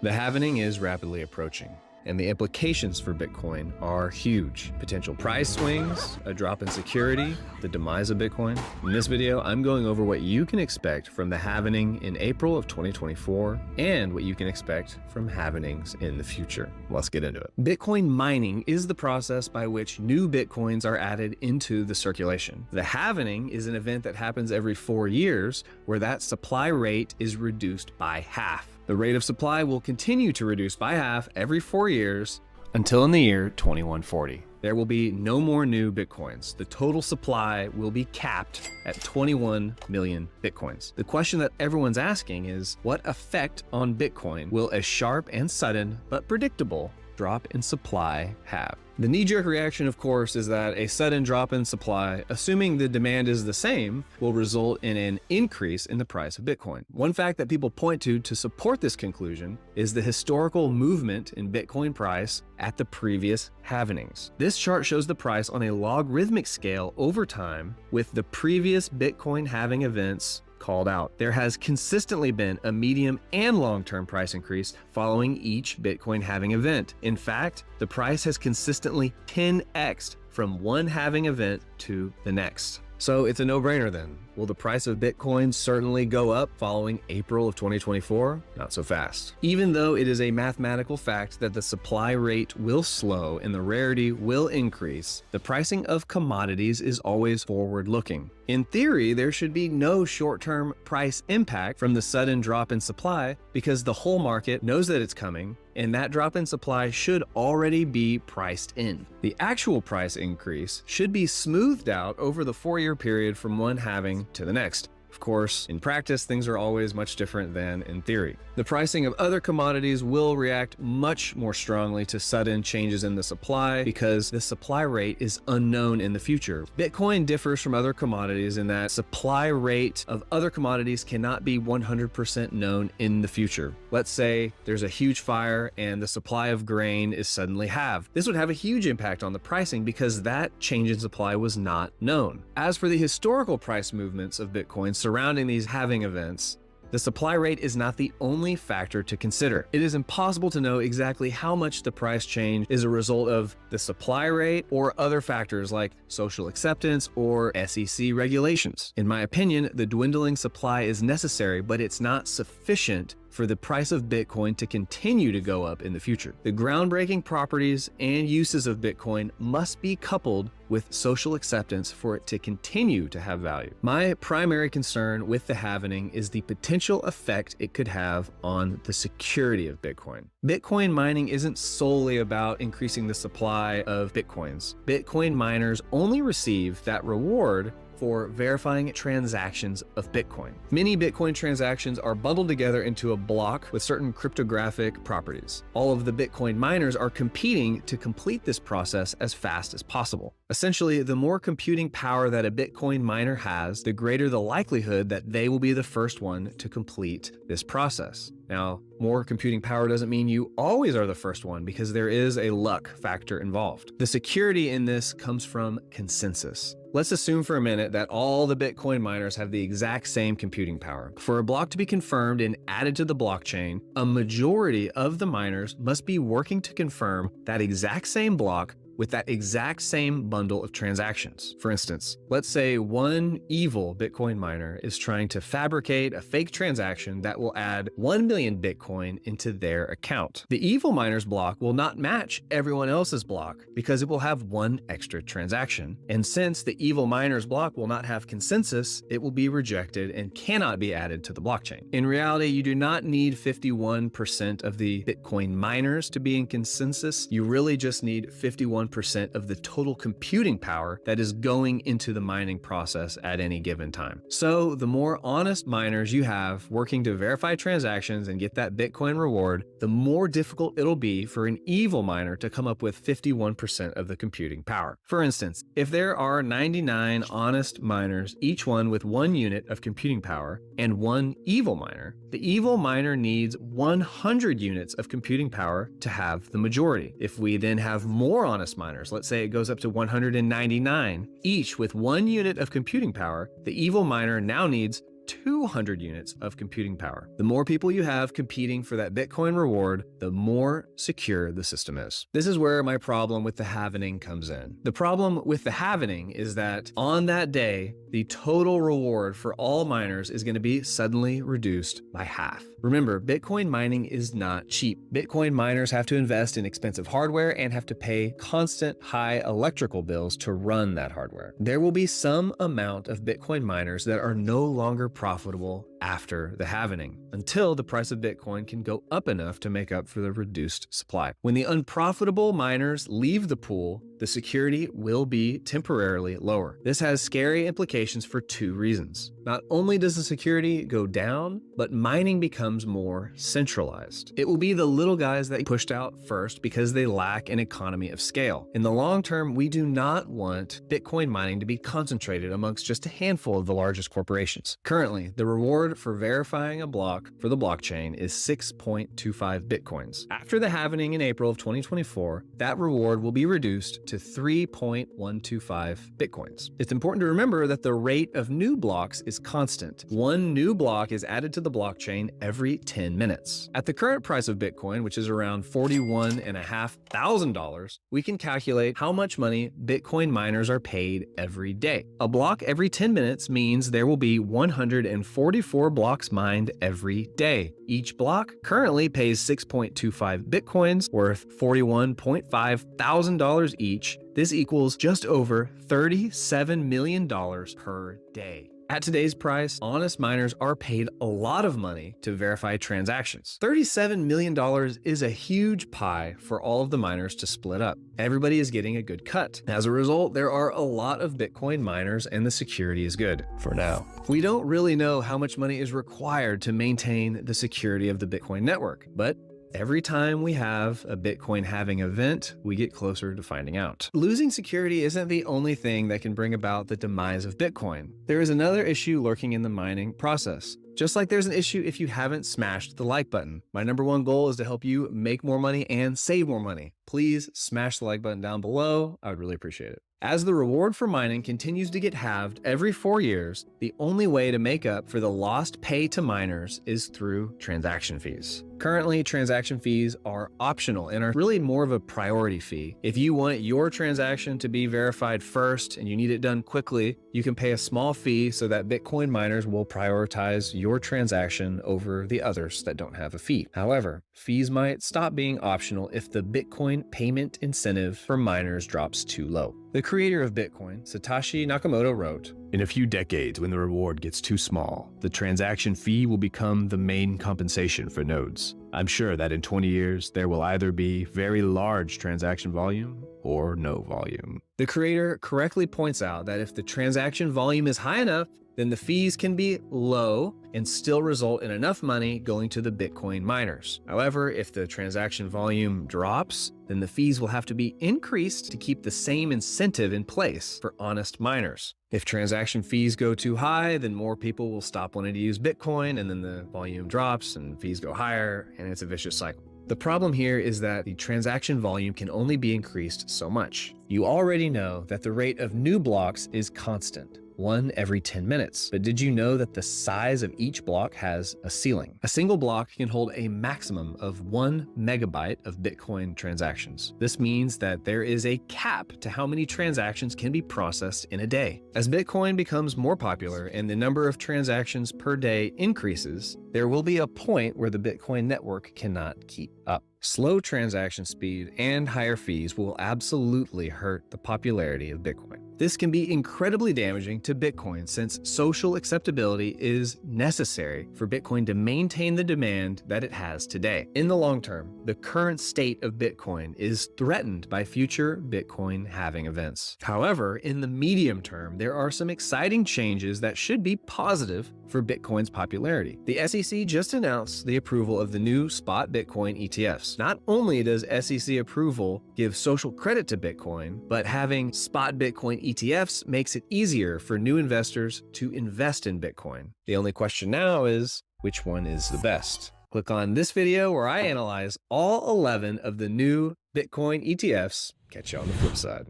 The halvening is rapidly approaching, and the implications for Bitcoin are huge. Potential price swings, a drop in security, the demise of Bitcoin. In this video, I'm going over what you can expect from the halvening in April of 2024 and what you can expect from halvenings in the future. Let's get into it. Bitcoin mining is the process by which new Bitcoins are added into the circulation. The halvening is an event that happens every 4 years where that supply rate is reduced by half. The rate of supply will continue to reduce by half every 4 years until in the year 2140. There will be no more new Bitcoins. The total supply will be capped at 21 million Bitcoins. The question that everyone's asking is, what effect on Bitcoin will a sharp and sudden but predictable drop in supply have? The knee-jerk reaction, of course, is that a sudden drop in supply, assuming the demand is the same, will result in an increase in the price of Bitcoin. One fact that people point to support this conclusion is the historical movement in Bitcoin price at the previous halvenings. This chart shows the price on a logarithmic scale over time, with the previous Bitcoin halving events called out. There has consistently been a medium and long-term price increase following each Bitcoin halving event. In fact, the price has consistently 10x'd from one halving event to the next. So it's a no-brainer then. Will the price of Bitcoin certainly go up following April of 2024? Not so fast. Even though it is a mathematical fact that the supply rate will slow and the rarity will increase, the pricing of commodities is always forward-looking. In theory, there should be no short-term price impact from the sudden drop in supply because the whole market knows that it's coming, and that drop in supply should already be priced in. The actual price increase should be smoothed out over the 4-year period from one halving to the next. Of course, in practice, things are always much different than in theory. The pricing of other commodities will react much more strongly to sudden changes in the supply because the supply rate is unknown in the future. Bitcoin differs from other commodities in that supply rate of other commodities cannot be 100% known in the future. Let's say there's a huge fire and the supply of grain is suddenly halved. This would have a huge impact on the pricing because that change in supply was not known. As for the historical price movements of Bitcoin surrounding these halving events, the supply rate is not the only factor to consider. It is impossible to know exactly how much the price change is a result of the supply rate or other factors like social acceptance or SEC regulations. In my opinion, the dwindling supply is necessary, but it's not sufficient for the price of Bitcoin to continue to go up in the future. The groundbreaking properties and uses of Bitcoin must be coupled with social acceptance for it to continue to have value. My primary concern with the halvening is the potential effect it could have on the security of Bitcoin. Bitcoin mining isn't solely about increasing the supply of Bitcoins. Bitcoin miners only receive that reward for verifying transactions of Bitcoin. Many Bitcoin transactions are bundled together into a block with certain cryptographic properties. All of the Bitcoin miners are competing to complete this process as fast as possible. Essentially, the more computing power that a Bitcoin miner has, the greater the likelihood that they will be the first one to complete this process. Now, more computing power doesn't mean you always are the first one because there is a luck factor involved. The security in this comes from consensus. Let's assume for a minute that all the Bitcoin miners have the exact same computing power. For a block to be confirmed and added to the blockchain, a majority of the miners must be working to confirm that exact same block with that exact same bundle of transactions. For instance, let's say one evil Bitcoin miner is trying to fabricate a fake transaction that will add 1 million Bitcoin into their account. The evil miner's block will not match everyone else's block because it will have one extra transaction. And since the evil miner's block will not have consensus, it will be rejected and cannot be added to the blockchain. In reality, you do not need 51% of the Bitcoin miners to be in consensus. You really just need 51% of the total computing power that is going into the mining process at any given time. So the more honest miners you have working to verify transactions and get that Bitcoin reward, the more difficult it'll be for an evil miner to come up with 51% of the computing power. For instance, if there are 99 honest miners, each one with 1 unit of computing power, and one evil miner, the evil miner needs 100 units of computing power to have the majority. If we then have more honest miners, let's say it goes up to 199, each with 1 unit of computing power, the evil miner now needs 200 units of computing power. The more people you have competing for that Bitcoin reward, the more secure the system is. This is where my problem with the halvening comes in. The problem with the halvening is that on that day, the total reward for all miners is going to be suddenly reduced by half. Remember, Bitcoin mining is not cheap. Bitcoin miners have to invest in expensive hardware and have to pay constant high electrical bills to run that hardware. There will be some amount of Bitcoin miners that are no longer profitable after the halvening, until the price of Bitcoin can go up enough to make up for the reduced supply. When the unprofitable miners leave the pool, the security will be temporarily lower. This has scary implications for two reasons. Not only does the security go down, but mining becomes more centralized. It will be the little guys that pushed out first because they lack an economy of scale. In the long term, we do not want Bitcoin mining to be concentrated amongst just a handful of the largest corporations. Currently, the reward for verifying a block for the blockchain is 6.25 Bitcoins. After the halvening in April of 2024, that reward will be reduced to 3.125 Bitcoins. It's important to remember that the rate of new blocks is constant. One new block is added to the blockchain every 10 minutes. At the current price of Bitcoin, which is around $41,500, we can calculate how much money Bitcoin miners are paid every day. A block every 10 minutes means there will be 144 blocks mined every day. Each block currently pays 6.25 Bitcoins, worth $41.5 thousand each. This equals just over $37 million per day. At today's price, honest miners are paid a lot of money to verify transactions. $37 million is a huge pie for all of the miners to split up. Everybody is getting a good cut. As a result, there are a lot of Bitcoin miners and the security is good for now. We don't really know how much money is required to maintain the security of the Bitcoin network, but every time we have a Bitcoin halving event, we get closer to finding out. Losing security isn't the only thing that can bring about the demise of Bitcoin. There is another issue lurking in the mining process. Just like there's an issue if you haven't smashed the like button. My #1 goal is to help you make more money and save more money. Please smash the like button down below. I would really appreciate it. As the reward for mining continues to get halved every 4 years, the only way to make up for the lost pay to miners is through transaction fees. Currently, transaction fees are optional and are really more of a priority fee. If you want your transaction to be verified first and you need it done quickly, you can pay a small fee so that Bitcoin miners will prioritize your transaction over the others that don't have a fee. However, fees might stop being optional if the Bitcoin payment incentive for miners drops too low. The creator of Bitcoin, Satoshi Nakamoto, wrote, "In a few decades, when the reward gets too small, the transaction fee will become the main compensation for nodes. I'm sure that in 20 years, there will either be very large transaction volume or no volume." The creator correctly points out that if the transaction volume is high enough, then the fees can be low and still result in enough money going to the Bitcoin miners. However, if the transaction volume drops, then the fees will have to be increased to keep the same incentive in place for honest miners. If transaction fees go too high, then more people will stop wanting to use Bitcoin, and then the volume drops and fees go higher, and it's a vicious cycle. The problem here is that the transaction volume can only be increased so much. You already know that the rate of new blocks is constant, one every 10 minutes. But did you know that the size of each block has a ceiling? A single block can hold a maximum of 1 megabyte of Bitcoin transactions. This means that there is a cap to how many transactions can be processed in a day. As Bitcoin becomes more popular and the number of transactions per day increases, there will be a point where the Bitcoin network cannot keep up. Slow transaction speed and higher fees will absolutely hurt the popularity of Bitcoin. This can be incredibly damaging to Bitcoin since social acceptability is necessary for Bitcoin to maintain the demand that it has today. In the long term, the current state of Bitcoin is threatened by future Bitcoin halving events. However, in the medium term, there are some exciting changes that should be positive for Bitcoin's popularity. The SEC just announced the approval of the new spot Bitcoin ETFs. Not only does SEC approval give social credit to Bitcoin, but having spot Bitcoin ETFs makes it easier for new investors to invest in Bitcoin. The only question now is, which one is the best? Click on this video where I analyze all 11 of the new Bitcoin ETFs. Catch you on the flip side.